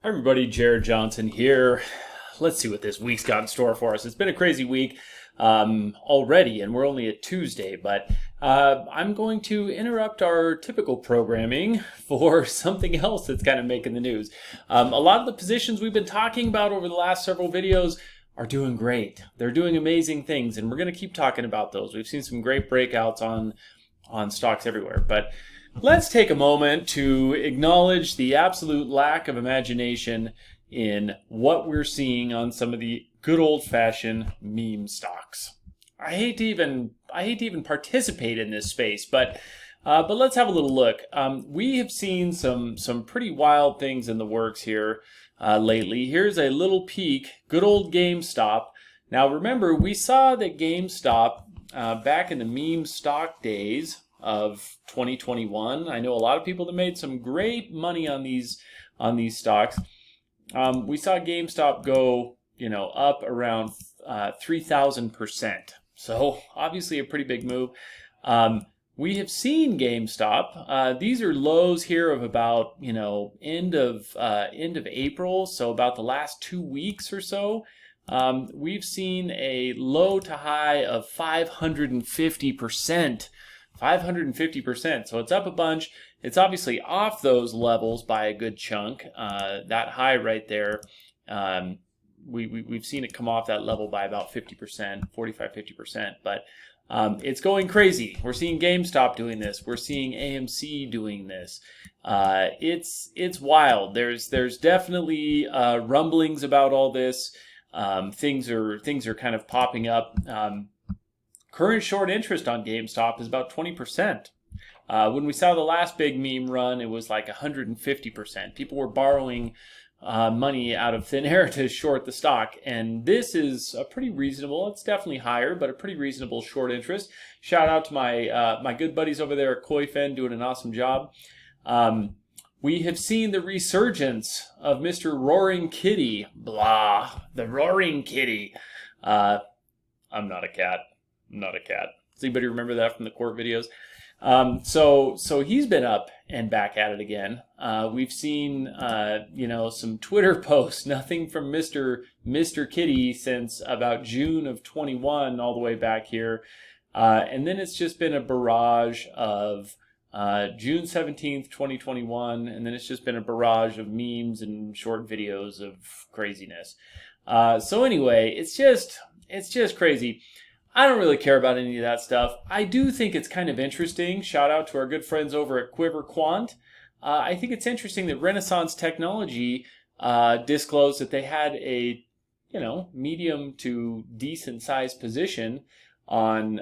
Hi everybody, Jared Johnson here. Let's see what this week's got in store for us. It's been a crazy week already, and we're only at Tuesday, but I'm going to interrupt our typical programming for something else that's kind of making the news. A lot of the positions we've been talking about over the last several videos are doing great. They're doing amazing things, and we're going to keep talking about those. We've seen some great breakouts on stocks everywhere, but let's take a moment to acknowledge the absolute lack of imagination in what we're seeing on some of the good old-fashioned meme stocks. I hate to even participate in this space, but let's have a little look. We have seen some pretty wild things in the works here lately. Here's a little peek. Good old GameStop. Now remember, we saw that GameStop back in the meme stock days of 2021. I know a lot of people that made some great money on these stocks. We saw GameStop go, up around 3,000%. So obviously a pretty big move. We have seen GameStop. These are lows here of about end of April, so about the last 2 weeks or so. We've seen a low to high of 550%. 550%. So it's up a bunch. It's obviously off those levels by a good chunk. That high right there, we've seen it come off that level by about 50%, 45-50%. But it's going crazy. We're seeing GameStop doing this. We're seeing AMC doing this. It's wild. There's definitely rumblings about all this. Things are kind of popping up. Current short interest on GameStop is about 20%. When we saw the last big meme run, it was like 150%. People were borrowing money out of thin air to short the stock, and this is a pretty reasonable. It's definitely higher, but a pretty reasonable short interest. Shout out to my good buddies over there at KoiFen doing an awesome job. We have seen the resurgence of Mr. Roaring Kitty. Blah, the Roaring Kitty. I'm not a cat. Does anybody remember that from the court videos? So he's been up and back at it again. We've seen, some Twitter posts, nothing from Mr. Kitty since about June of 21 all the way back here. And then it's just been a barrage of June 17th, 2021, and then it's just been a barrage of memes and short videos of craziness. So anyway, it's just crazy. I don't really care about any of that stuff. I do think it's kind of interesting. Shout out to our good friends over at Quiver Quant. I think it's interesting that Renaissance Technology disclosed that they had a, medium to decent sized position on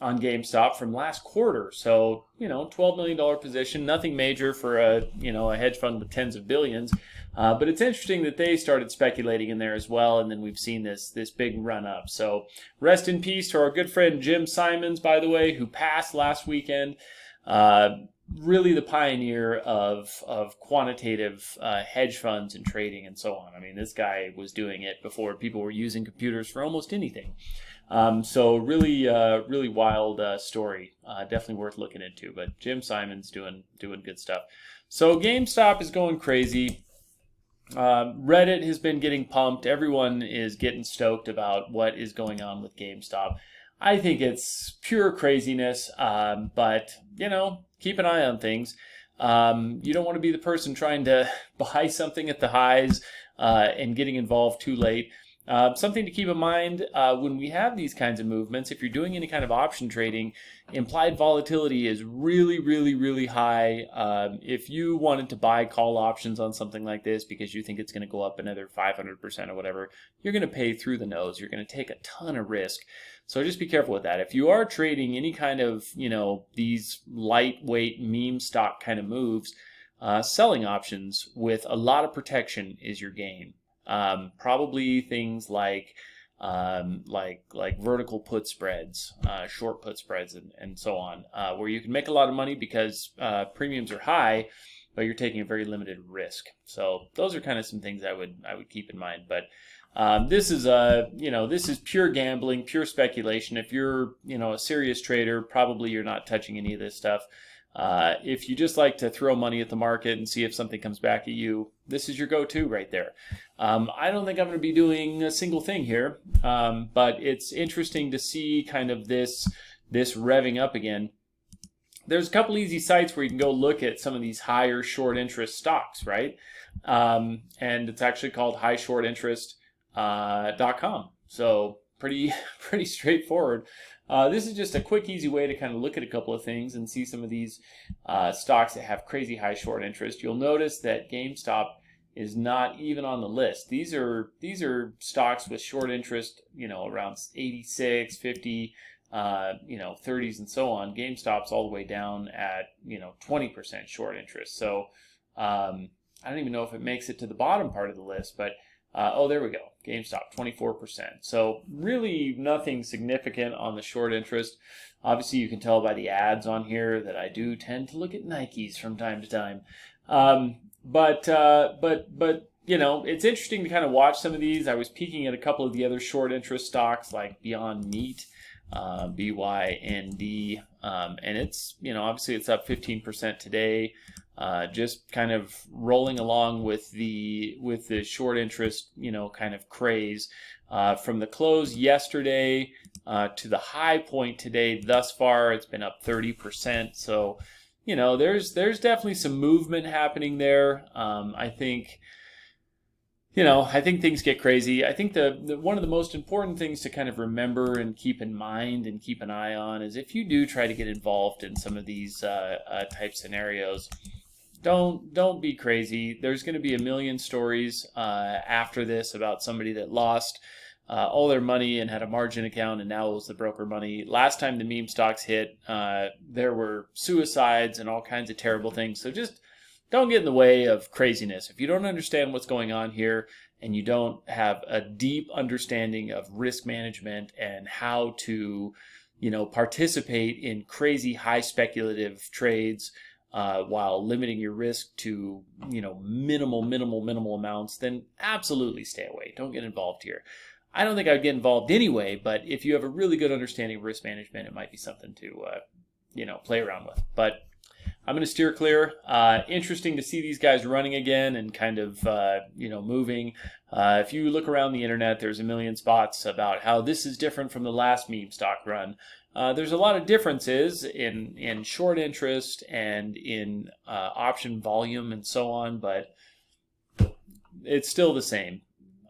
GameStop from last quarter. So, $12 million position, nothing major for a hedge fund with tens of billions. But it's interesting that they started speculating in there as well, and then we've seen this big run up. So rest in peace to our good friend Jim Simons, by the way, who passed last weekend. Really the pioneer of quantitative hedge funds and trading and so on. I mean, this guy was doing it before people were using computers for almost anything. So really wild story. Definitely worth looking into. But Jim Simons doing good stuff. So GameStop is going crazy. Reddit has been getting pumped. Everyone is getting stoked about what is going on with GameStop. I think it's pure craziness, but, keep an eye on things. You don't want to be the person trying to buy something at the highs and getting involved too late. Something to keep in mind when we have these kinds of movements, if you're doing any kind of option trading, implied volatility is really, really, really high. If you wanted to buy call options on something like this because you think it's going to go up another 500% or whatever, you're going to pay through the nose. You're going to take a ton of risk. So just be careful with that. If you are trading any kind of, these lightweight meme stock kind of moves, selling options with a lot of protection is your game. Probably things like vertical put spreads, short put spreads, and so on, where you can make a lot of money because premiums are high, but you're taking a very limited risk. So those are kind of some things I would keep in mind. But this is this is pure gambling, pure speculation. If you're a serious trader, probably you're not touching any of this stuff. If you just like to throw money at the market and see if something comes back at you, this is your go-to right there. I don't think I'm going to be doing a single thing here, but it's interesting to see kind of this revving up again. There's a couple easy sites where you can go look at some of these higher short interest stocks, right? And it's actually called highshortinterest.com. So pretty straightforward. This is just a quick, easy way to kind of look at a couple of things and see some of these stocks that have crazy high short interest. You'll notice that GameStop is not even on the list. These are stocks with short interest, around 86, 50, 30s and so on. GameStop's all the way down at 20% short interest. So I don't even know if it makes it to the bottom part of the list, but oh, there we go. GameStop, 24%. So really nothing significant on the short interest. Obviously, you can tell by the ads on here that I do tend to look at Nikes from time to time. But it's interesting to kind of watch some of these. I was peeking at a couple of the other short interest stocks like Beyond Meat, BYND, and it's, obviously it's up 15% today. Just kind of rolling along with the short interest, kind of craze. From the close yesterday to the high point today, thus far, it's been up 30%. So, there's definitely some movement happening there. I think things get crazy. I think the one of the most important things to kind of remember and keep in mind and keep an eye on is if you do try to get involved in some of these type scenarios, don't be crazy. There's going to be a million stories after this about somebody that lost all their money and had a margin account and now owes the broker money. Last time the meme stocks hit, there were suicides and all kinds of terrible things. So just don't get in the way of craziness. If you don't understand what's going on here and you don't have a deep understanding of risk management and how to, participate in crazy high speculative trades, while limiting your risk to, minimal amounts, then absolutely stay away. Don't get involved here. I don't think I'd get involved anyway, but if you have a really good understanding of risk management, it might be something to, play around with. But I'm going to steer clear. Interesting to see these guys running again and kind of, moving. If you look around the internet, there's a million spots about how this is different from the last meme stock run. There's a lot of differences in short interest and in option volume and so on, but it's still the same.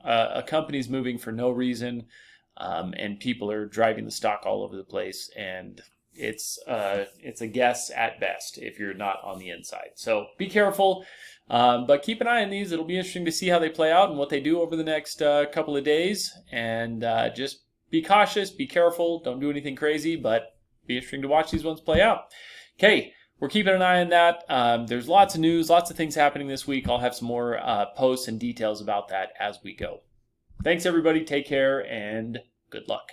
A company's moving for no reason, and people are driving the stock all over the place, and it's a guess at best if you're not on the inside. So be careful, but keep an eye on these. It'll be interesting to see how they play out and what they do over the next couple of days, and just be cautious, be careful, don't do anything crazy, but be interesting to watch these ones play out. Okay, we're keeping an eye on that. There's lots of news, lots of things happening this week. I'll have some more posts and details about that as we go. Thanks, everybody. Take care, and good luck.